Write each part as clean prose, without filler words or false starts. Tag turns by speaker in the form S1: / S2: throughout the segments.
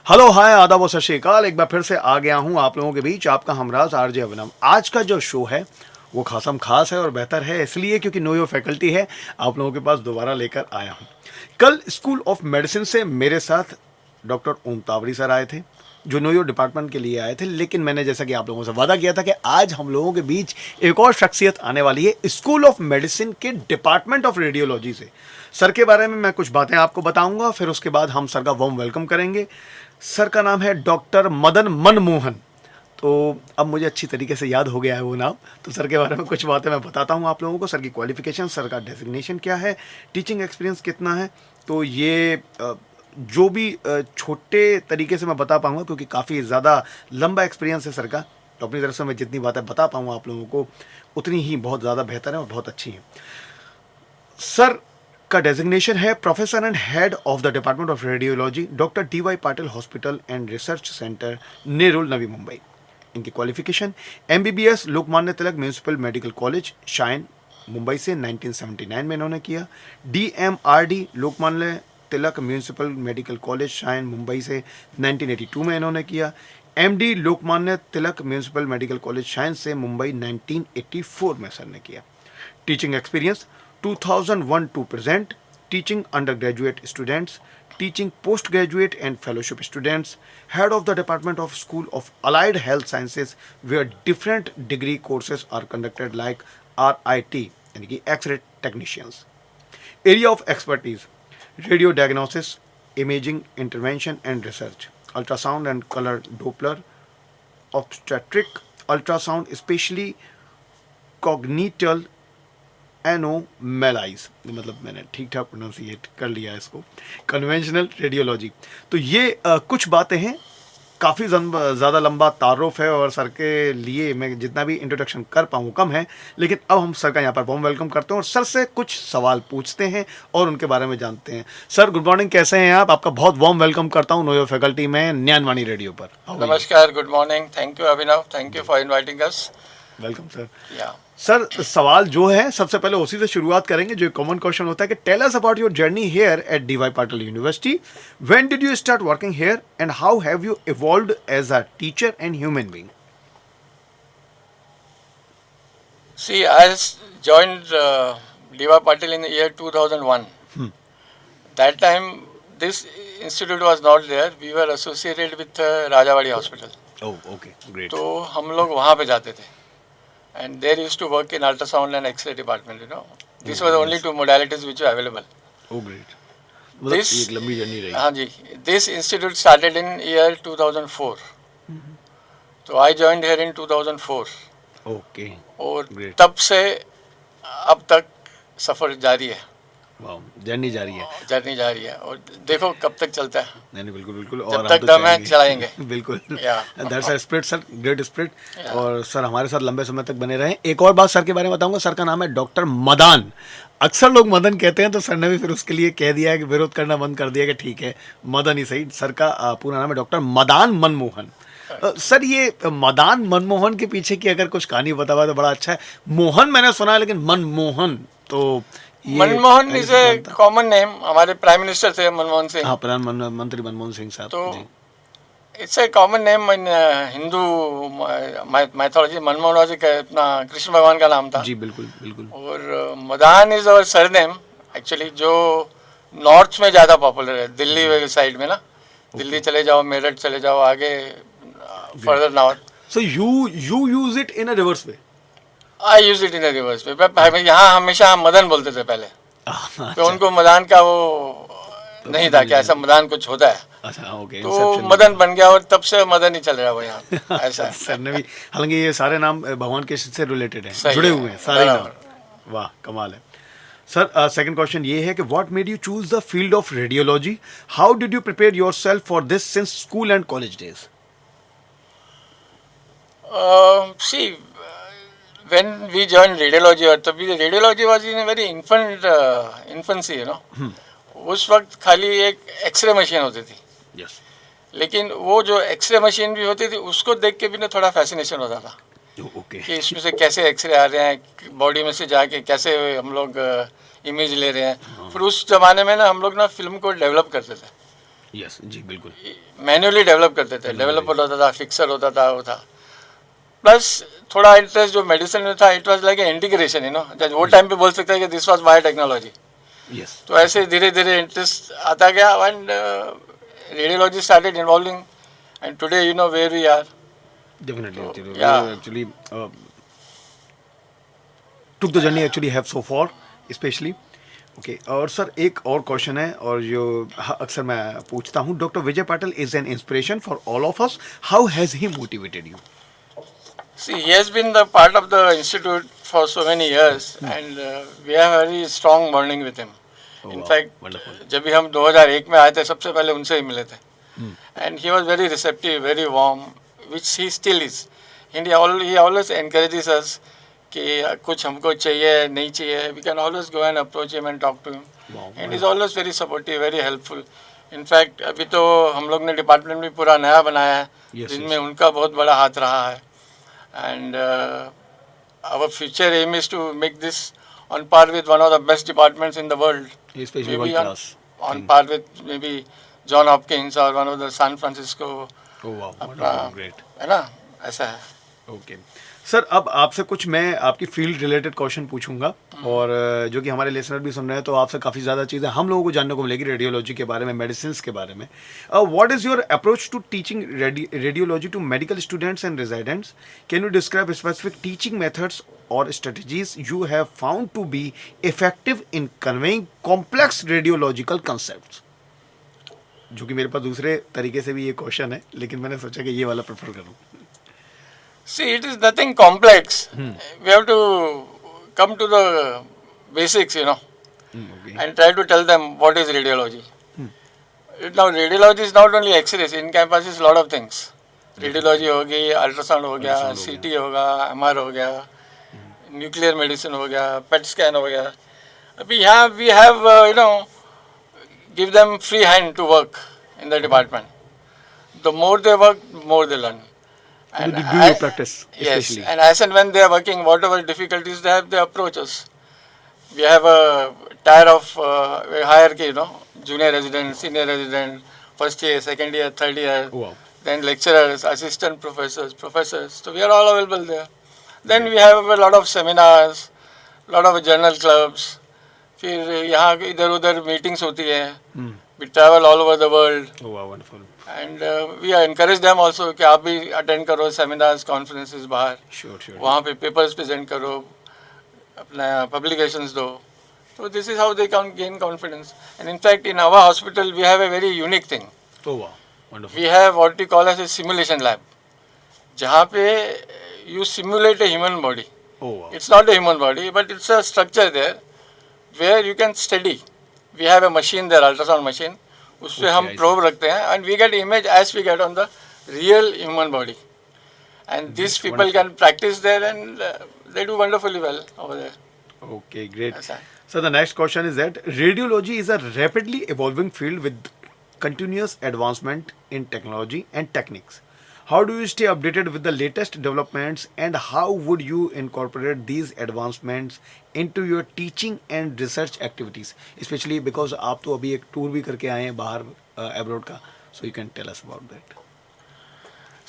S1: Hello hi आदाब और सत श्री अकाल। एक बार फिर से आ गया हूँ आप लोगों के बीच, आपका हमराज आरजे अभिनव। आज का जो शो है वो खासम खास है और बेहतर है इसलिए क्योंकि नो योर फैकल्टी है आप लोगों के पास दोबारा लेकर आया हूँ। कल स्कूल ऑफ मेडिसिन से मेरे साथ डॉक्टर ओम तावरी सर आए थे जो नो योर डिपार्टमेंट के लिए आए थे, लेकिन मैंने जैसा कि आप लोगों से वादा किया था कि आज हम लोगों के बीच एक और शख्सियत आने वाली है स्कूल ऑफ मेडिसिन के डिपार्टमेंट ऑफ रेडियोलॉजी से। सर के बारे में मैं कुछ बातें आपको बताऊंगा, फिर उसके बाद हम सर का वार्म वेलकम करेंगे। सर का नाम है डॉक्टर मदन मनमोहन। तो अब मुझे अच्छी तरीके से याद हो गया है वो नाम, तो सर के बारे में कुछ बातें मैं बताता हूँ आप लोगों को। सर की क्वालिफिकेशन, सर का डेजिग्नेशन क्या है, टीचिंग एक्सपीरियंस कितना है, तो ये जो भी छोटे तरीके से मैं बता पाऊँगा क्योंकि काफ़ी ज़्यादा लंबा एक्सपीरियंस है सर का, तो अपनी तरफ से मैं जितनी बातें बता पाऊँगा आप लोगों को उतनी ही बहुत ज़्यादा बेहतर है और बहुत अच्छी हैं। सर का डेजिग्नेशन है professor and head of the department of radiology, doctor D Y Patil hospital and research centre, Nerul, Navi Mumbai. इनकी qualification MBBS Lokmanya Tilak municipal medical college Sion Mumbai से 1979 में इन्होंने किया। DMRD Lokmanya Tilak municipal medical college Sion Mumbai से 1982 में इन्होंने किया। MD Lokmanya Tilak municipal medical college Sion से मुंबई 1984 में सर ने किया। Teaching experience 2001 to present, teaching undergraduate students, teaching postgraduate and fellowship students, head of the Department of School of Allied Health Sciences where different degree courses are conducted like RIT यानी कि X-ray technicians. Area of expertise, radio diagnosis, imaging intervention and research, ultrasound and color Doppler, obstetric, ultrasound especially congenital एनोमेलाइज, मतलब मैंने ठीक ठाक pronunciate कर लिया इसको, conventional radiology. तो ये कुछ बातें हैं, काफ़ी ज़्यादा लंबा तारुफ है और सर के लिए मैं जितना भी इंट्रोडक्शन कर पाऊँ कम है, लेकिन अब हम सर का यहाँ पर वार्म वेलकम करते हैं और सर से कुछ सवाल पूछते हैं और उनके बारे में जानते हैं। सर गुड मॉर्निंग, कैसे हैं आप? आपका बहुत वार्म वेलकम करता हूँ नो योर फैकल्टी में, ज्ञानवाणी रेडियो पर।
S2: नमस्कार, good morning, thank you Abhinav, thank you for inviting us.
S1: Welcome sir.
S2: या
S1: सर सवाल जो है सबसे पहले उसी से शुरुआत करेंगे जो कॉमन क्वेश्चन होता है कि tell us about your journey here at D Y. Patil university. When did you start working here and how have you evolved as a teacher and human being?
S2: See I joined D.Y. Patil in the year 2001. That time this institute was not there. We were associated with Rajawadi Hospital.
S1: Oh, okay, great.
S2: तो हम लोग वहाँ पे जाते थे and there used to work in ultrasound and X-ray department, you know. These were the only two modalities which were available.
S1: Oh, great. मतलब एक लंबी जर्नी रही।
S2: हाँ जी, this institute started in year 2004. तो I joined here in 2004.
S1: Okay.
S2: और
S1: Great.
S2: तब से अब तक सफ़र जारी है।
S1: वाह, जर्नी जारी है।
S2: जर्नी जारी है और देखो कब तक चलता है।
S1: नहीं बिल्कुल बिल्कुल,
S2: जब
S1: और
S2: तक दम है चलाएंगे।
S1: बिल्कुल,
S2: Yeah.
S1: That's a spirit sir, great spirit. और सर हमारे साथ लंबे समय तक बने रहें। एक और बात सर के बारे में बताऊंगा, सर का नाम है डॉक्टर मदान। अक्सर लोग मदन कहते हैं तो सर ने भी फिर उसके लिए कह दिया है कि विरोध करना बंद कर दिया कि ठीक है मदन ही सही। सर का पूरा नाम है डॉक्टर मदान मनमोहन। सर ये मदान मनमोहन के पीछे की अगर कुछ कहानी बता हुआ तो बड़ा अच्छा है। मोहन मैंने सुना है लेकिन मनमोहन, तो
S2: Manmohan is a common name. हमारे प्राइम मिनिस्टर थे मनमोहन सिंह।
S1: हाँ, प्रधानमंत्री मनमोहन सिंह साहब।
S2: तो it's a common name in Hindu mythology. Manmohan was अपना कृष्ण भगवान का नाम था।
S1: जी बिल्कुल बिल्कुल।
S2: और Madan is our surname actually, जो नॉर्थ में ज़्यादा पॉपुलर है, दिल्ली साइड में ना। दिल्ली चले जाओ, मेरठ चले जाओ, आगे further north.
S1: So you use it in a reverse way?
S2: I use it in a reverse way. यहाँ हमेशा हम मदन बोलते थे पहले। तो उनको मदान का वो नहीं था कि ऐसा मदान कुछ होता है।
S1: अच्छा, ओके।
S2: तो मदन बन गया और तब से मदन ही चल रहा है वो यहाँ। ऐसा
S1: सर ने भी, हालांकि ये सारे नाम भगवान के से रिलेटेड हैं,
S2: सही
S1: जुड़े
S2: है,
S1: हुए हैं सारे नाम।
S2: बराबर।
S1: वाह कमाल है। सर सेकंड क्वेश्चन ये है कि what made you choose the field of radiology? How did you prepare yourself for this since school and college days?
S2: See when we joined radiology, और तभी radiology was in very infancy, you know. उस वक्त खाली एक x ray machine होती थी।
S1: Yes.
S2: लेकिन वो जो एक्सरे मशीन भी होती थी उसको देख के भी ना थोड़ा फैसिनेशन होता था
S1: ओके।
S2: कि इसमें से कैसे एक्सरे आ रहे हैं, बॉडी में से जाके कैसे हम लोग इमेज ले रहे हैं। फिर उस ज़माने में ना हम लोग ना फिल्म को डेवलप करते थे।
S1: यस जी बिल्कुल.
S2: मैन्युअली डेवलप करते थे, डेवलपर होता था, फिक्सर होता था, वो था. प्लस थोड़ा इंटरेस्ट जो मेडिसिन में था, it was like a integration, वो टाइम पे बोल सकते हैं कि दिस वाज बायोटेक्नोलॉजी.
S1: यस.
S2: तो ऐसे धीरे धीरे इंटरेस्ट आता गया and radiology started involving and today where we are.
S1: Definitely.
S2: Yeah.
S1: Actually, took the journey actually have so far, especially. Okay और सर एक और क्वेश्चन है और जो अक्सर मैं पूछता हूँ. Doctor Vijay Patil is an inspiration for all of us. How has he motivated you?
S2: See, he has been the part of the institute for so many years, and we have a very strong bonding with him. In fact,
S1: wonderful.
S2: जब भी हम 2001 में आए थे, सबसे पहले उनसे ही मिले थे. And he was very receptive, very warm, which he still is. And he always encourages us कि कुछ हमको चाहिए, नहीं चाहिए. We can always go and approach him and talk to him.
S1: Wow.
S2: And he's always very supportive, very helpful. In fact, अभी तो हम लोग ने डिपार्टमेंट भी पूरा नया बनाया है, जिनमें उनका बहुत बड़ा हाथ रहा है. And our future aim is to make this on par with one of the best departments in the world.
S1: Especially
S2: Maybe
S1: world class.
S2: on par with maybe John Hopkins or one of the San Francisco.
S1: Oh wow,
S2: अपना
S1: great.
S2: है ना, ऐसा है.
S1: Okay sir, अब आपसे कुछ मैं आपकी फील्ड रिलेटेड क्वेश्चन पूछूंगा और जो कि हमारे लिसनर भी सुन रहे हैं, तो आपसे काफ़ी ज़्यादा चीज़ें हम लोगों को जानने को मिलेगी रेडियोलॉजी के बारे में, मेडिसिन के बारे में. What is your approach to teaching radiology to medical students and residents? Can you describe specific teaching methods और strategies you have found to be effective in conveying complex radiological concept? जो कि मेरे पास दूसरे तरीके से भी ये क्वेश्चन है, लेकिन मैंने सोचा कि ये वाला प्रेफर करूँ.
S2: See, it is nothing complex. We have to come to the basics,
S1: Okay.
S2: and try to tell them what is radiology. Now, radiology is not only X-rays. In campus is lot of things. Radiology हो गई, ultrasound हो गया, CT होगा, MR हो गया, nuclear medicine हो गया, PET scan हो गया. We have give them free hand to work in the department. The more they work, more they learn.
S1: And do your practice, especially.
S2: Yes, and as and when they are working, whatever difficulties they have, they approach us. We have a tier of hierarchy, junior resident, senior resident, first year, second year, third year,
S1: Wow.
S2: then lecturers, assistant professors. So we are all available there. Then we have a lot of seminars, lot of journal clubs. फिर यहाँ इधर उधर meetings होती है. We travel all over the world.
S1: Oh wow, wonderful.
S2: And we encourage them also कि आप भी attend करो सेमिनार्स, कॉन्फ्रेंसेस बाहर.
S1: Sure.
S2: वहाँ पे पेपर्स प्रेजेंट करो, अपना पब्लिकेशंस दो. So this is how they can gain confidence. And in fact, in our hospital, we have a very unique thing.
S1: Oh wow, wonderful.
S2: We have what we call as a simulation lab, जहाँ पे you simulate a human body.
S1: Oh wow.
S2: It's not a human body, but it's a structure there where you can study. We have a machine there, ultrasound machine. उस पे हम probe रखते हैं and we get image as we get on the real human body. And these people can practice there and they do wonderfully well over there.
S1: Okay, great.
S2: ऐसा है.
S1: So the next question is that radiology is a rapidly evolving field with continuous advancement in technology and techniques. How do you stay updated with the latest developments and how would you incorporate these advancements into your teaching and research activities? Especially because आप तो अभी एक tour भी करके आए हैं बाहर abroad का, so you can tell us about that.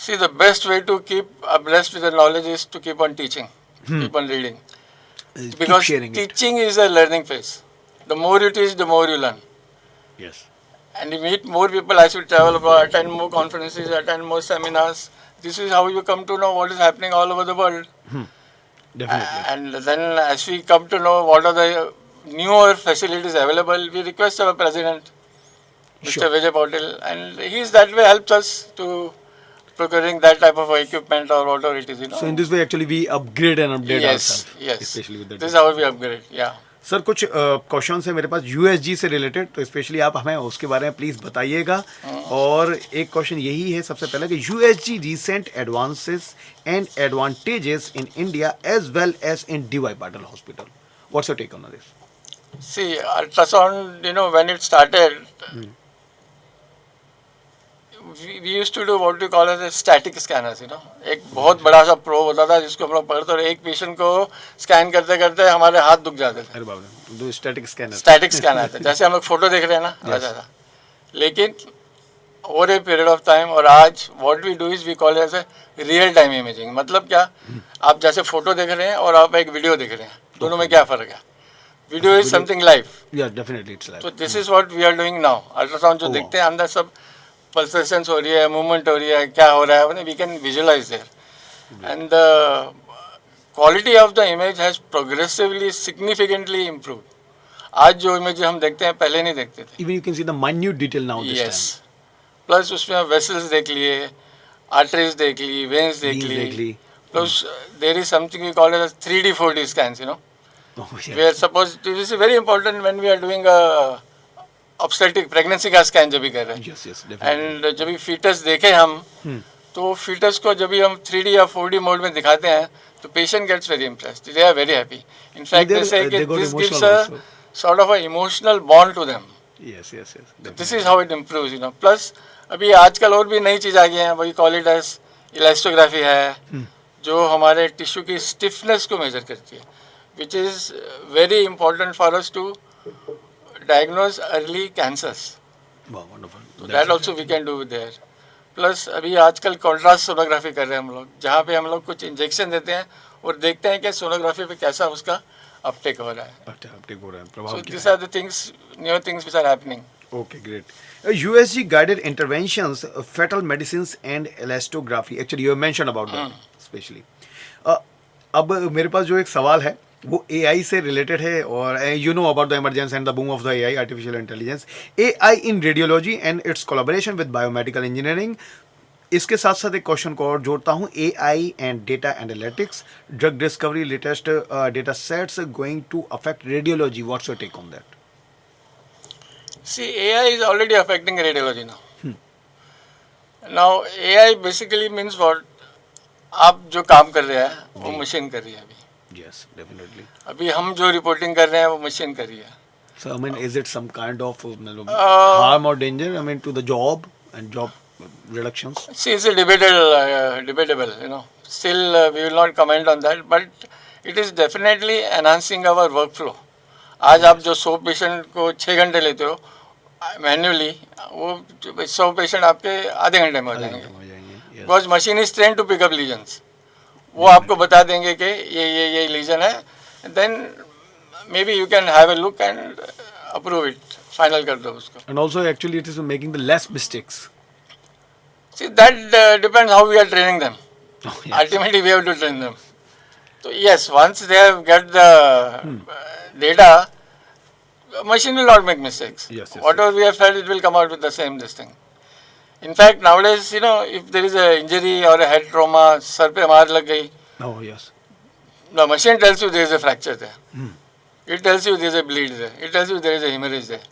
S2: See, the best way to keep abreast with the knowledge is to keep on teaching, keep on reading.
S1: Keep
S2: Because
S1: sharing it.
S2: teaching is a learning phase. The more you teach, the more you learn.
S1: Yes.
S2: And you meet more people as you travel abroad, attend more conferences, attend more seminars. This is how you come to know what is happening all over the world.
S1: Definitely.
S2: And then as we come to know what are the newer facilities available, we request our president, Mr.
S1: Sure.
S2: Vijay Patil, and he is that way helps us to procuring that type of equipment or whatever it is,
S1: So in this way actually we upgrade and update ourselves.
S2: Yes.
S1: Especially with the
S2: This is how we upgrade, yeah.
S1: Sir कुछ question है मेरे पास USG से related, तो specially आप हमें उसके बारे में प्लीज़ बताइएगा. और एक क्वेश्चन यही है सबसे पहले कि USG recent advances and advantages in India as well as in D Y Patil hospital. What's your take on this?
S2: See, ultrasound, when it started, we used to do what we call as a static scanners, एक बहुत बड़ा सा probe होता था जिसको हम लोग पकड़ते और एक पेशेंट को स्कैन करते करते हमारे हाथ दुख जाते थे.
S1: अरे बाप रे, दो स्टैटिक स्कैनर.
S2: स्टैटिक स्कैनर थे, जैसे हम लोग फोटो देख रहे हैं ना, वैसा था. लेकिन over a period of time. और आज what we do is we call it as a real time imaging. मतलब क्या, आप जैसे फोटो देख रहे हैं और आप एक वीडियो देख रहे हैं, दोनों में क्या फर्क है? Video is something live.
S1: Yeah, definitely it's like.
S2: तो this is what we are doing now. Ultrasound जो
S1: Oh,
S2: देखते हैं अंदर सब पल्सेशंस हो रही है, मूवमेंट हो रही है, क्या हो रहा है, we can visualise there. And the quality of the image has progressively significantly improve. आज जो इमेज हम देखते हैं पहले नहीं देखते थे.
S1: Even you can see the minute detail now this
S2: yes.
S1: time.
S2: Plus उसमें वेसल्स देख लिए, आर्टरीज देख ली, वेन्स देख
S1: Veins
S2: ली.
S1: देख ली.
S2: Plus there is something we call as 3D 4D scans, you know.
S1: Oh, yeah.
S2: We are supposed to, this is very important when we are doing a obstetric pregnancy का scan जब भी कर रहे हैं.
S1: Yes, yes, definitely.
S2: And जब भी foetus देखे हम, तो फीटस को जब भी हम 3D या 4D मोड में दिखाते हैं तो patient gets very impressed. They are very happy. In fact they say
S1: they got
S2: this gives
S1: emotional
S2: a
S1: also.
S2: Sort of a emotional bond to them.
S1: Yes, yes, yes.
S2: This
S1: definitely.
S2: Is how it improves, you know. Plus अभी आजकल और भी नई चीज़ आ गई है, वही call it as elastography है, जो हमारे टिश्यू की स्टिफनेस को मेजर करती है, which is very important for us to diagnose early cancers.
S1: Wow, wonderful.
S2: तो that also we can do there. Plus अभी आजकल कॉन्ट्रास्ट सोनोग्राफी कर रहे हैं हम लोग, जहाँ पे हम लोग कुछ इंजेक्शन देते हैं और देखते हैं कि सोनोग्राफी पे कैसा उसका अपटेक हो रहा है.
S1: अपटेक हो रहा है,
S2: So
S1: प्रभाव क्या
S2: these
S1: है?
S2: are the things, new things which are happening.
S1: Okay, great. USG guided interventions, fetal medicines and elastography. Actually, you have mentioned about that, especially. अब मेरे पास जो एक सवाल है वो AI से रिलेटेड है और you know about the emergence and the boom of the AI, artificial intelligence, AI in radiology and it's collaboration with biomedical engineering. इसके साथ साथ एक क्वेश्चन को और जोड़ता हूँ, AI and data analytics, drug discovery, latest data sets going to affect radiology. What's your take on that?
S2: See, AI is already affecting radiology now. Now, AI basically means what? आप जो काम कर रहे हैं वो मशीन कर रही है अभी.
S1: Yes, definitely.
S2: अभी हम जो रिपोर्टिंग कर रहे हैं वो मशीन कर रही है.
S1: So, I mean, is it some kind of harm or danger? I mean, to the job and job reductions?
S2: See, it's a debatable, you know. Still, we will not comment on that, but it is definitely enhancing our workflow. आज आप जो 100 patient को 6 घंटे लेते हो manually, वो 100 patient आपके आधे घंटे में हो जाएंगे. Because machine is train to pick up lesions. वो आपको बता देंगे कि ये लीजन है, then may be you can have a look and approve it, final कर दो उसको.
S1: And also, actually, it is making the less mistakes.
S2: See that depends how we are training them.
S1: Oh, yes.
S2: Ultimately we have to train them. So yes, once they have got the data, machine will not make mistakes.
S1: Yes, yes,
S2: Whatever we have fed, it will come out with the same this thing. In fact, nowadays, you know, if there is a injury or a head trauma, sir पे मार लग गई,
S1: Oh, yes.
S2: the machine tells you there is a fracture there. It tells you there is a bleed there. It tells you there is a hemorrhage there.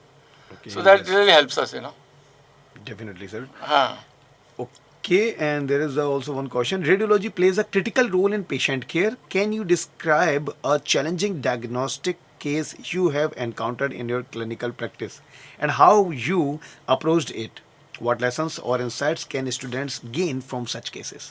S1: Okay,
S2: So that
S1: yes.
S2: really helps us, you know.
S1: Definitely, sir.
S2: हाँ.
S1: Okay, and there is also one question. Radiology plays a critical role in patient care. Can you describe a challenging diagnostic case you have encountered in your clinical practice and how you approached it? What lessons or insights can students gain from such cases?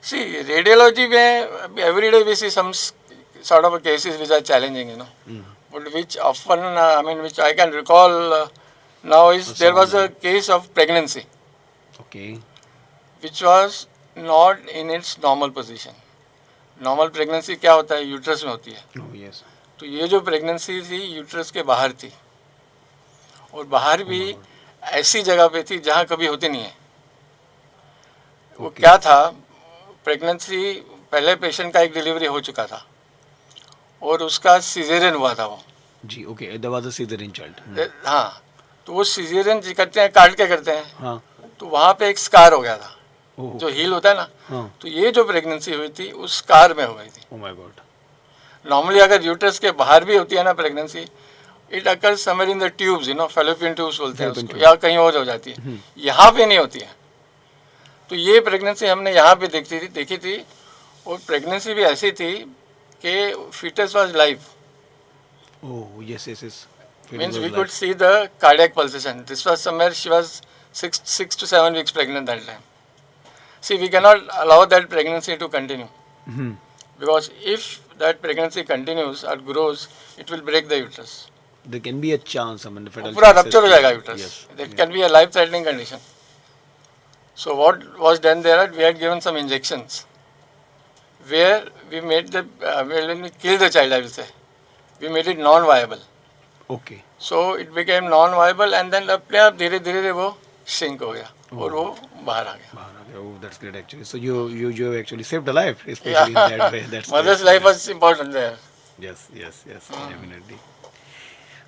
S2: See, radiology में every day we see some sort of cases which are challenging, you know. But which often, I mean, which I can recall now is there was a case of pregnancy
S1: Okay.
S2: which was not in its normal position. Normal pregnancy क्या होता है? Uterus में होती है.
S1: Oh, yes.
S2: तो ये जो pregnancy थी यूट्रस के बाहर थी, और बाहर भी ऐसी जगह पे थी जहाँ कभी होती नहीं है. वो क्या था, प्रेगनेंसी पहले पेशेंट का एक डिलीवरी हो चुका था और उसका सिजेरियन हुआ था वो.
S1: जी, okay. There was a cesarean child.
S2: हाँ, तो वो सिजेरियन करते हैं, काट के करते हैं,
S1: हाँ.
S2: तो वहाँ पे एक स्कार हो गया था,
S1: Oh.
S2: जो हील होता है ना.
S1: हाँ.
S2: तो ये जो प्रेगनेंसी हुई थी उस स्कार में हो गई थी.
S1: Oh my God.
S2: नॉर्मली अगर यूट्रस के बाहर भी होती है ना pregnancy, it occur somewhere in the tubes, you know, fallopian tubes बोलते हैं उसको, या कहीं और हो जाती है. यहाँ पे नहीं होती है. तो ये प्रेगनेंसी हमने यहाँ पे देखी थी, और प्रेगनेंसी भी ऐसी थी कि foetus was live.
S1: Oh, yes, yes, yes.
S2: Means we could see the cardiac pulsation. This was somewhere she was 6 to 7 weeks pregnant that time. See, we cannot allow that pregnancy to continue, because if that pregnancy continues or grows, it will break the uterus.
S1: there can be a chance, I mean, the fetal
S2: पूरा
S1: chances
S2: rupture हो
S1: to-
S2: जाएगा uterus.
S1: Yes.
S2: That can be a life threatening condition. So what was done there, we had given some injections where we made the when we killed the child, I will say, we made it non-viable.
S1: Okay.
S2: So it became non-viable and then अपने आप धीरे धीरे वो shrink हो गया और वो बाहर आ गया.
S1: बाहर आ गया. Oh, that's great actually. So you actually saved a life, especially in that way. That's
S2: Mother's
S1: great.
S2: life was important there.
S1: Yes, definitely.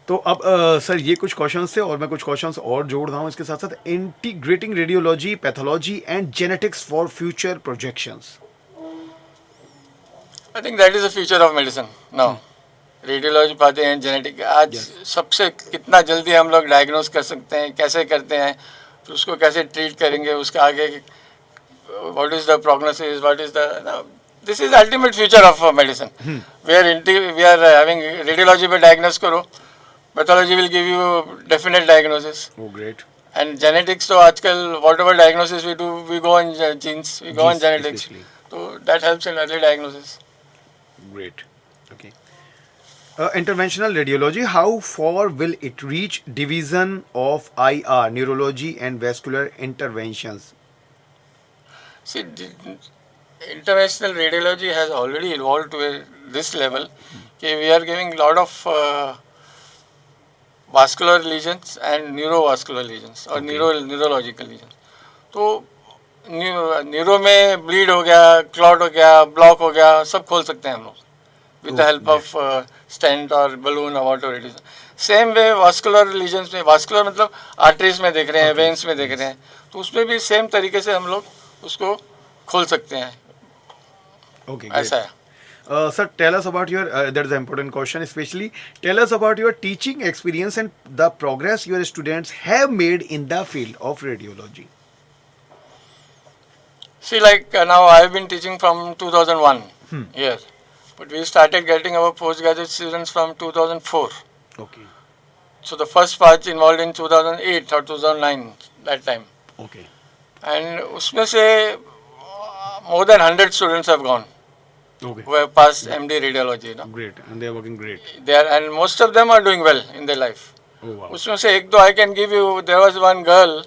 S1: तो अब सर ये कुछ क्वेश्चंस थे और मैं कुछ क्वेश्चंस और जोड़ रहा हूँ इसके साथ साथ. Integrating radiology, pathology and genetics for future projections.
S2: I think that is the future of medicine now. Radiology पाते हैं, जेनेटिक आज सबसे कितना जल्दी हम लोग डायग्नोस कर सकते हैं, कैसे करते हैं, फिर उसको कैसे ट्रीट करेंगे, उसके आगे what is the prognosis, what is the this is ultimate future of medicine. We are having radiology पे डायग्नोस करो, pathology will give you definite diagnosis.
S1: Oh, great.
S2: And genetics तो आजकल whatever diagnosis we do, we go on genes, we go on
S1: Genes
S2: genetics.
S1: especially.
S2: तो that helps in early diagnosis.
S1: Great. Okay. Interventional radiology, how far will it reach division of IR, neurology and vascular interventions?
S2: See, interventional radiology has already evolved to this level. Okay, we are giving lot of vascular lesions and neurovascular lesions or neurological lesions. तो neuro में bleed हो गया, clot हो गया, block हो गया, सब खोल सकते हैं हम लोग with the help of stent or balloon or whatever it is. Same way vascular lesions में, vascular मतलब arteries में देख रहे हैं, veins में देख रहे हैं, तो उसमें भी सेम तरीके से हम लोग उसको खोल सकते हैं.
S1: Okay,
S2: ऐसा
S1: great.
S2: है.
S1: Sir, tell us about your, that is an important question, especially tell us about your teaching experience and the progress your students have made in the field of radiology.
S2: See, like now I have been teaching from 2001 here, but we started getting our postgraduate students from 2004.
S1: Okay.
S2: So the first batch involved in 2008 or 2009 that time,
S1: Okay.
S2: and उसमें से more than 100 students have gone
S1: Okay.
S2: who have passed MD radiology. You know,
S1: Great. And they are working great.
S2: they are, and most of them are doing well in their life.
S1: Oh, wow.
S2: उसमें से एक दो I can give you. There was one girl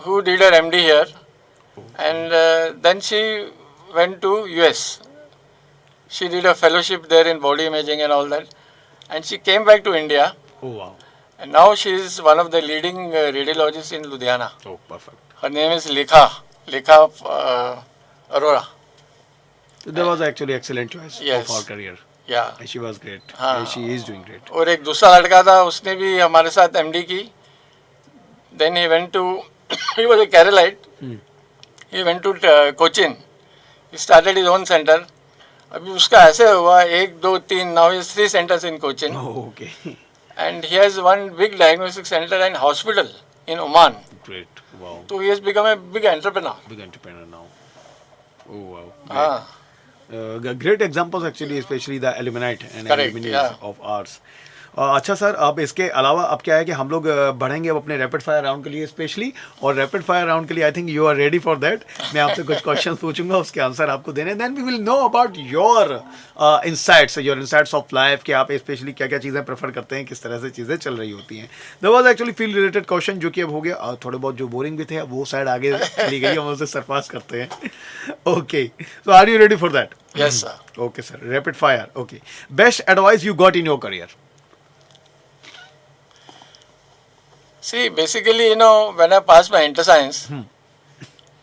S2: who did her MD here, and then she went to US. She did a fellowship there in body imaging and all that, and she came back to India,
S1: Oh, wow.
S2: and now she is one of the leading radiologists in Ludhiana.
S1: Oh, perfect.
S2: Her name is Lekha Arora.
S1: So that was actually excellent choice
S2: Yes.
S1: of our career.
S2: Yeah.
S1: And she was great.
S2: हाँ.
S1: And she is doing great.
S2: और एक दूसरा लड़का था, उसने भी हमारे साथ MD की. Then he went to he was a Keralite. He went to Cochin. He started his own center. अभी उसका ऐसे हुआ 1, 2, 3, now he has 3 centers in Cochin,
S1: Oh, okay.
S2: and he has one big diagnostic center and hospital in Oman.
S1: Great. Wow.
S2: So he has become a big entrepreneur.
S1: Big entrepreneur now. Oh, wow. Great.
S2: हाँ.
S1: Great examples actually, especially the alumni and
S2: Correct,
S1: alumni
S2: yeah.
S1: of ours. अच्छा sir, अब इसके अलावा अब क्या है कि हम लोग बढ़ेंगे अब अपने रैपिड फायर राउंड के लिए स्पेशली, और रैपिड फायर राउंड के लिए I think you are ready for that. मैं आपसे कुछ क्वेश्चंस पूछूंगा, उसके आंसर आपको देने, then we will know about your insights of life, कि आप स्पेशली क्या क्या चीज़ें प्रेफर करते हैं, किस तरह से चीज़ें चल रही होती हैं. There was actually field related question जो कि अब हो गया, थोड़े बहुत जो बोरिंग भी थे अब वो साइड आगे चली गई, हम उसे सरपास करते हैं. Okay, so are you ready for that?
S2: Yes, sir.
S1: Okay sir, rapid fire. Okay, best advice you got in your career?
S2: See, basically, you know, when I passed my inter science,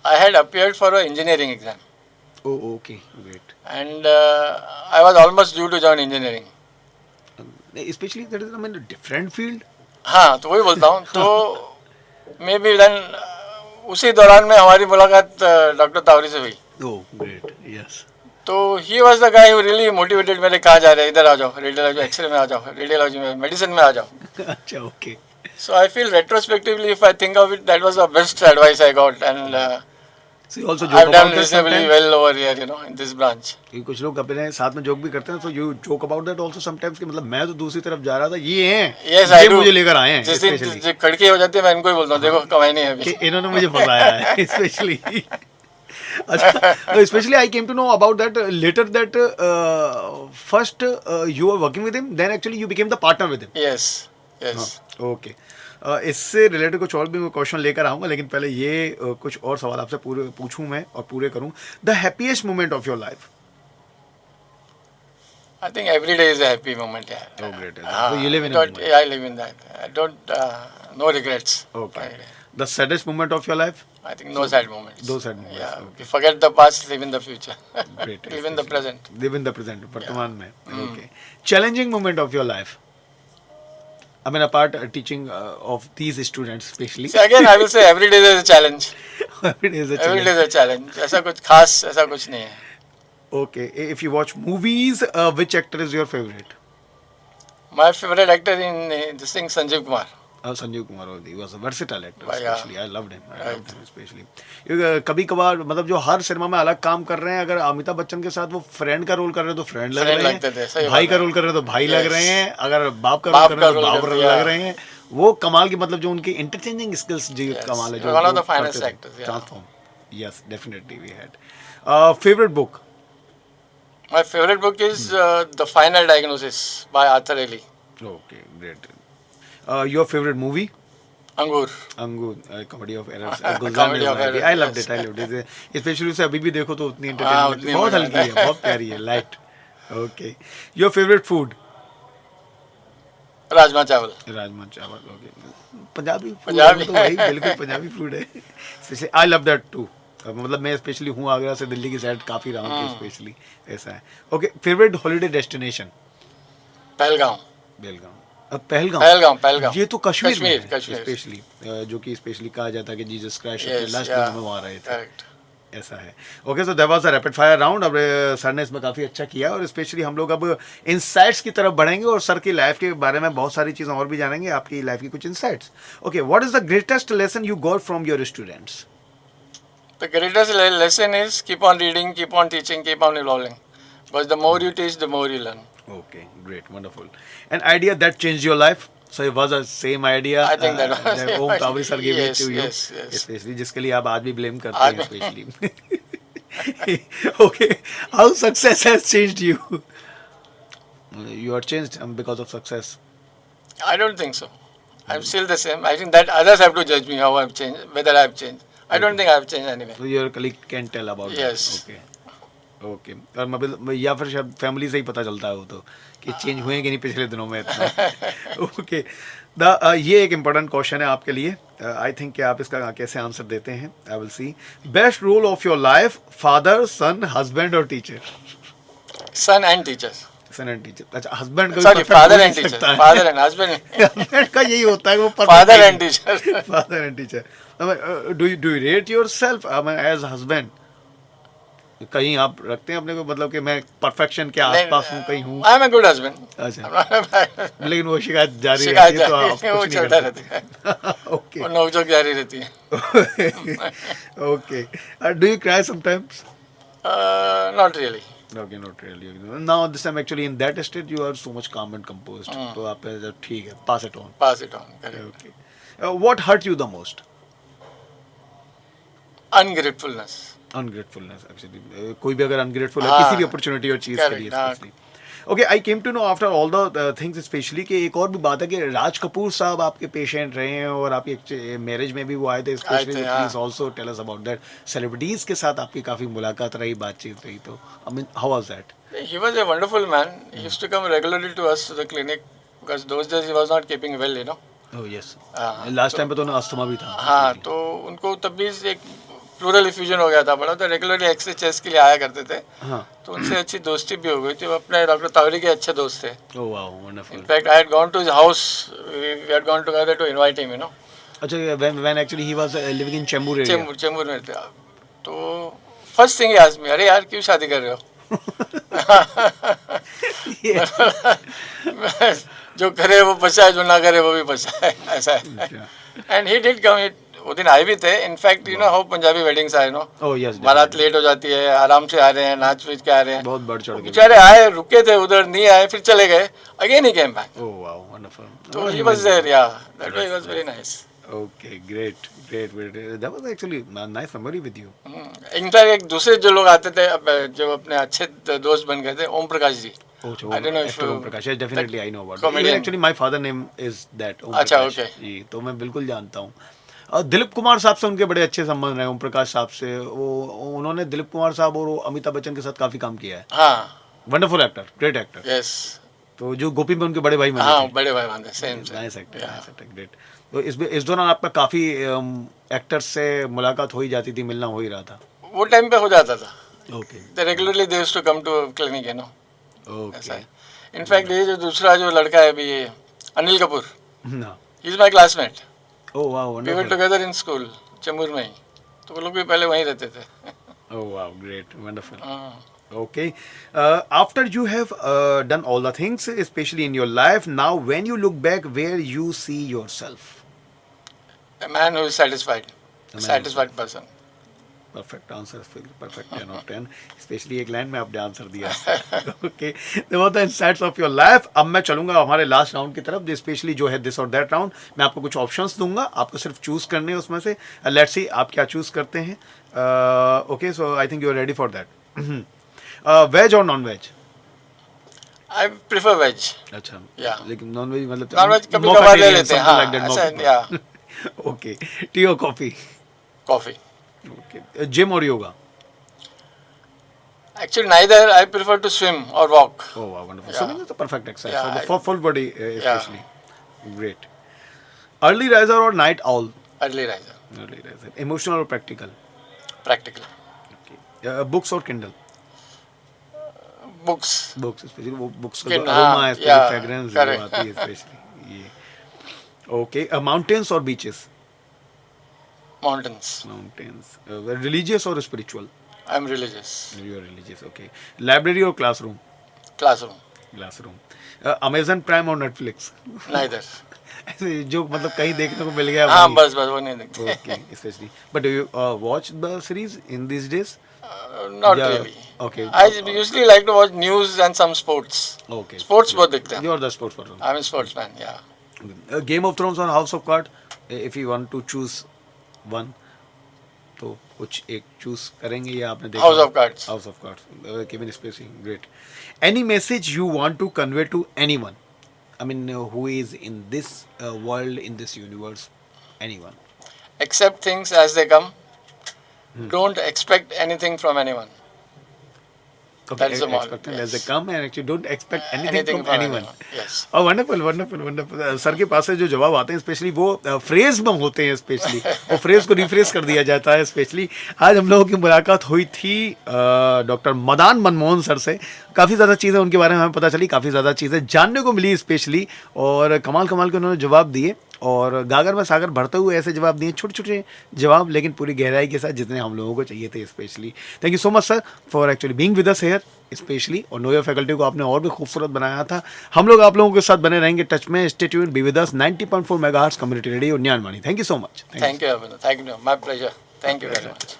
S2: I had appeared for an engineering exam,
S1: Oh, okay, great.
S2: and I was almost due to join engineering.
S1: Especially that is, I mean, a different field.
S2: हाँ, तो वही बोलता हूँ. तो may be then उसी दौरान में हमारी मुलाकात डॉक्टर तावरी से हुई.
S1: Oh, great. Yes.
S2: तो he was the guy who really motivated. मेरे कहाँ जा रहे हैं, इधर आ जाओ, रेडियोलॉजी एक्सरे में आ जाओ, रेडियोलॉजी में, मेडिसिन में आ जाओ.
S1: अच्छा, okay.
S2: So I feel retrospectively, if I think of it, that was the best advice I got, and
S1: So you also joke
S2: I've done
S1: about that
S2: reasonably
S1: sometimes.
S2: well over here, you know, in this branch.
S1: कि कुछ लोग अपने साथ में joke भी करते हैं, so you joke about that also sometimes, कि मतलब मैं तो दूसरी तरफ जा रहा था, ये हैं,
S2: Yes, I
S1: ये
S2: do.
S1: मुझे लेकर आए हैं,
S2: जिस दिन
S1: especially.
S2: खड़की हो जाती है, मैं इनको ही बोलता हूँ, देखो कमाई नहीं है
S1: कि
S2: अभी.
S1: इन्होंने मुझे फंसाया है, especially. अच्छा, specially I came to know about that later that first you are working with him, then actually you became the partner with him.
S2: Yes, yes.
S1: Okay, इससे रिलेटेड कुछ और भी मैं क्वेश्चन लेकर आऊँगा, लेकिन पहले ये कुछ और सवाल आपसे पूरे पूछूं मैं और पूरे करूं. The happiest moment of your life.
S2: I think every day is a happy moment. Yeah.
S1: Oh, great. So you live in a
S2: don't,
S1: moment.
S2: yeah, I live in that. I don't, no regrets.
S1: Okay. The saddest moment of your life?
S2: I think no sad moments.
S1: No sad moments,
S2: Yeah.
S1: okay.
S2: We forget the past, live in the future.
S1: Great.
S2: Live in the present.
S1: Live in the present. वर्तमान में. Okay. Challenging moment of your life. I mean, apart teaching of these students, especially.
S2: See, again, I will say every day is a challenge.
S1: Every day is a
S2: Every
S1: challenge.
S2: day is a challenge. ऐसा कुछ खास ऐसा कुछ नहीं है.
S1: Okay. If you watch movies, which actor is your favorite?
S2: My favorite actor in this thing, Sanjeev Kumar.
S1: Sanjeev Kumar. He was a versatile actor.
S2: Yeah.
S1: Especially, I loved him. I loved him especially. कभी कभार मतलब जो हर cinema में अलग काम कर रहे हैं, अगर अमिताभ बच्चन के साथ वो फ्रेंड का रोल कर रहे हैं तो फ्रेंड लग
S2: Friend
S1: रहे
S2: लगते थे, सही
S1: हैं, भाई
S2: बात
S1: का
S2: है.
S1: रोल कर रहे हैं तो भाई लग
S2: Yes.
S1: रहे हैं, अगर बाप का रोल कर रहे हैं तो बाप
S2: करते
S1: लग
S2: हैं.
S1: रहे हैं. वो कमाल की मतलब जो उनकी इंटरचेंजिंग स्किल्स जो
S2: Yes.
S1: कमाल है, जो
S2: One of the
S1: वो
S2: finest
S1: करते थे.
S2: actors, yeah.
S1: Transform. Yes, definitely we had. Favorite book?
S2: My favorite book is The Final Diagnosis by Arthur Ely.
S1: Okay, great. Your favorite movie?
S2: Angur.
S1: अंगूर, comedy of errors.
S2: Comedy of Errors,
S1: I loved
S2: yes.
S1: It, I loved it. Specially उसे अभी भी देखो तो उतनी
S2: हाँ,
S1: entertainment,
S2: उतनी
S1: बहुत
S2: मजा
S1: हल्की
S2: आता
S1: है, बहुत प्यारी है, light. Okay. Your favourite food?
S2: Rajma chawal.
S1: Rajma chawal. Okay. Punjabi food
S2: Punjabi.
S1: तो वही बिल्कुल पंजाबी फूड है. Specially I love that too. मतलब मैं स्पेशली हूँ आगरा से दिल्ली की साइड काफ़ी रहा हूँ, स्पेशली ऐसा है. Okay. Favourite holiday destination?
S2: Pahalgam.
S1: Belgaum. Pahalgam.
S2: Pahalgam. Pahalgam.
S1: ये तो कश्मीर में है,
S2: कश्मीर.
S1: स्पेशली जो कि स्पेशली कहा जाता है कि जीसस क्राइस्ट अपने
S2: Yes,
S1: लास्ट
S2: yeah.
S1: में वहाँ रहे थे.
S2: Correct.
S1: ऐसा है. Okay, so that was a rapid fire round. अब सर ने इसमें काफ़ी अच्छा किया और स्पेशली हम लोग अब इनसाइट्स की तरफ बढ़ेंगे और सर की लाइफ के बारे में बहुत सारी चीज़ें और भी जानेंगे, आपकी लाइफ की कुछ insights. Okay, what is the greatest lesson you got from your students?
S2: The greatest lesson is keep on reading, keep on teaching, keep on evolving. Because the more you teach, the more you learn.
S1: Okay, great, wonderful. An idea that changed your life? So it was the same idea.
S2: I think that was
S1: that Om Tawri sir gave
S2: Yes,
S1: it to you.
S2: yes, yes.
S1: Especially जिसके लिए आप आज भी blame करते
S2: आज
S1: हैं, especially. Okay, how success has changed you? You are changed because of success.
S2: I don't think so. I'm still the same. I think that others have to judge me how I've changed, whether I've changed. I don't think I've changed anyway.
S1: So your colleague can tell about
S2: Yes.
S1: that. Okay. Okay. और मतलब या फिर शायद family से ही पता चलता है वो तो कि चेंज हुए कि नहीं पिछले दिनों में इतना. ओके. ये एक इम्पोर्टेंट क्वेश्चन है आपके लिए. आई थिंक कि आप इसका कैसे आंसर देते हैं. I will see. Best role of your life? Father, son, husband और teacher?
S2: Son and teachers.
S1: Son and teacher. अच्छा, हस्बैंड का
S2: Sorry, father and teacher. Father and husband.
S1: Husband का यही होता है वो
S2: Father and teacher.
S1: Father and teacher. Do you rate yourself as husband? कहीं आप रखते हैं अपने को मतलब कि मैं परफेक्शन के आसपास हूँ, कहीं हूँ?
S2: I'm a good husband.
S1: अच्छा.
S2: I'm not a bad husband.
S1: लेकिन वो शिकायत जारी
S2: शिकायत
S1: रहती है तो आप
S2: जारी है, वो
S1: कुछ नहीं
S2: चलता
S1: कर
S2: रहता है.
S1: सकते. ओके.
S2: वो नोकझोंक जारी रहती है.
S1: Okay. Do you cry sometimes?
S2: Not really.
S1: Okay, not really. Now this time actually in that state you are so much calm and composed. तो आप ठीक है, pass it on.
S2: Pass it on. Correct.
S1: Okay. What hurt you the most?
S2: Ungratefulness.
S1: Ungratefulness actually. कोई भी अगर ungrateful है
S2: हाँ.
S1: किसी भी opportunity और चीज़ के
S2: Correct,
S1: लिए
S2: हाँ.
S1: especially. Okay, I came to know after all the things especially कि एक और भी बात है कि राज कपूर साहब आपके पेशेंट रहे हैं और आपकी मैरिज में भी वो आए थे especially.
S2: हाँ.
S1: Please also tell us about that. Celebrities के साथ आपकी काफ़ी मुलाकात रही, बातचीत रही, तो I mean how was that?
S2: He was a wonderful man. He used to come regularly to us to the clinic because those days he was not keeping well, you know.
S1: Oh yes.
S2: हाँ.
S1: Last time पे तो ना asthma भी था.
S2: हाँ, तो उनको तब भी एक प्लूरल इफ्यूजन हो गया था बड़ा, तो रेगुलरली एक्सरे चेस्ट के लिए आया करते थे.
S1: हाँ.
S2: तो उनसे अच्छी दोस्ती भी हो गई थी. वो अपने डॉक्टर तावरी के अच्छे दोस्त थे.
S1: Oh wow, wonderful.
S2: In fact I had gone to his house. We had gone together to invite him, you know.
S1: अच्छा, when actually he was living in Chembur area.
S2: Chembur में थे. तो फर्स्ट थिंग आज में, अरे यार क्यों शादी कर रहे हो? जो करे वो बचा है, जो ना करे वो भी बचा है, ऐसा है. एंड ही डिड कम. वो दिन आए भी थे. In fact you know how Punjabi weddings आए, नो.
S1: Oh yes.
S2: बारात लेट हो जाती है, आराम से आ रहे हैं, नाच पीच के आ रहे हैं.
S1: बहुत बढ़ चढ़ के.
S2: बेचारे आए, रुके थे उधर, नहीं आए, फिर चले गए. अगेन ही came back.
S1: Oh wow, wonderful.
S2: तो ही वाज देयर. या that was very nice.
S1: Okay, great. That was actually a nice memory with you.
S2: In fact एक दूसरे जो लोग आते थे जो अपने अच्छे दोस्त बन गए थे, Om Prakash ji.
S1: Oh, so
S2: I don't know if
S1: actor Om Prakash. Yes, definitely I know about it.
S2: comedian.
S1: Actually, my father name is that Om
S2: अच्छा,
S1: Prakash.
S2: okay.
S1: जी, तो मैं बिल्कुल जानता हूँ. और दिलीप कुमार साहब से उनके बड़े अच्छे संबंध रहे. ओम प्रकाश साहब से वो उन्होंने दिलीप कुमार साहब और अमिताभ बच्चन के साथ काफी काम किया है.
S2: हाँ.
S1: Wonderful actor, great actor.
S2: Yes.
S1: तो जो गोपी में उनके बड़े भाई बने
S2: हाँ,
S1: थे.
S2: बड़े भाई बंदे सेम.
S1: Nice actor, great. तो इस दौरान आपका काफी एक्टर्स से मुलाकात हो ही जाती थी, मिलना हो ही रहा था.
S2: वो टाइम पे हो जाता था.
S1: Okay.
S2: They regularly they used to come to clinic, you know. ऐसा
S1: ओके.
S2: है. इनफैक्ट ये जो दूसरा जो लड़का है अभी, ये अनिल कपूर,
S1: ना.
S2: He is my classmate.
S1: Oh wow,
S2: we were
S1: wonderful.
S2: Together in school Chembur में ही. तो वो लोग भी पहले वहीं रहते थे.
S1: Oh wow, great, wonderful.
S2: हाँ.
S1: Okay. After you have done all the things, especially in your life, now when you look back, where you see yourself?
S2: A man who is satisfied.
S1: A man
S2: Satisfied person.
S1: Perfect answer. Perfect 10 of 10. Especially एक line में आपने answer दिया. Okay. तो वो तो insights of your life. अब मैं चलूंगा हमारे लास्ट राउंड की तरफ. स्पेशली जो है दिस और दैट राउंड. मैं आपको कुछ ऑप्शंस दूंगा. आपको सिर्फ चूज करने हैं उसमें से. लेट्स सी आप क्या चूज करते हैं. Okay, so I think you are ready for that. Veg और non veg?
S2: I prefer veg.
S1: अच्छा.
S2: Yeah.
S1: लेकिन नॉन वेज मतलब
S2: नॉन-वेज कभी-कभार ले लेते हैं. हाँ, ऐसा या
S1: ओके. टी और कॉफी?
S2: कॉफी.
S1: ओके. जिम और yoga?
S2: Actually neither. I prefer to swim or walk.
S1: Oh wow, wonderful.
S2: Yeah.
S1: Swimming is the perfect exercise
S2: Yeah,
S1: for full body especially. Great. Early riser or night owl?
S2: Early riser.
S1: Early riser. Emotional or practical?
S2: Practical.
S1: Okay. Books or Kindle?
S2: Books.
S1: Books especially वो books का
S2: Kindle,
S1: aroma
S2: हाँ,
S1: especially
S2: yeah,
S1: fragrance जो
S2: correct.
S1: आती है especially ये. Okay. Mountains or beaches?
S2: Mountains.
S1: Mountains. Religious or spiritual?
S2: I'm religious.
S1: You are religious. Okay. Library or classroom?
S2: Classroom.
S1: Classroom. Amazon Prime और Netflix?
S2: Neither.
S1: ऐसे जो मतलब कहीं देखने को मिल गया.
S2: हाँ,
S1: वही.
S2: बस वो नहीं देखते.
S1: Okay, especially. But do you watch the series in these days?
S2: Not
S1: Yeah,
S2: really.
S1: okay.
S2: I usually like to watch news and some sports.
S1: Okay.
S2: Sports बहुत देखते हैं.
S1: You are the sports person.
S2: I'm a sportsman. Yeah.
S1: Game of Thrones or House of Cards? If you want to choose one, तो कुछ एक choose करेंगे या आपने देखा?
S2: House of Cards.
S1: House of Cards. Kevin Spacey, great. Any message you want to convey to anyone? I mean, who is in this world, in this universe? Anyone?
S2: Accept things as they come. Don't expect anything from anyone.
S1: Okay,
S2: That is the model,
S1: expect them
S2: yes.
S1: as they come and actually don't expect anything from anyone.
S2: Yes.
S1: Oh, wonderful. Sir के पास से जो जवाब आते हैं specially वो phrase में होते हैं स्पेशली और फ्रेज को रिफ्रेश कर दिया जाता है स्पेशली. आज हम लोगों की मुलाकात हुई थी डॉक्टर मदान मनमोहन सर से. काफ़ी ज़्यादा चीज़ें उनके बारे में हमें पता चली, काफ़ी ज़्यादा चीज़ें जानने को मिली स्पेशली और कमाल के उन्होंने जवाब दिए और गागर में सागर भरते हुए ऐसे जवाब दिए, छोटे छोटे जवाब लेकिन पूरी गहराई के साथ जितने हम लोगों को चाहिए थे specially. Thank you so much sir for actually being with us here specially. और नो योर फैकल्टी को आपने और भी खूबसूरत बनाया था. हम लोग आप लोगों के साथ बने रहेंगे टच में. Stay tuned, be with us. 90.4 megahertz community radio Gyanvani. Thank you so much.
S2: Thank you, Abhinandan. Thank you. My pleasure. Thank you very much.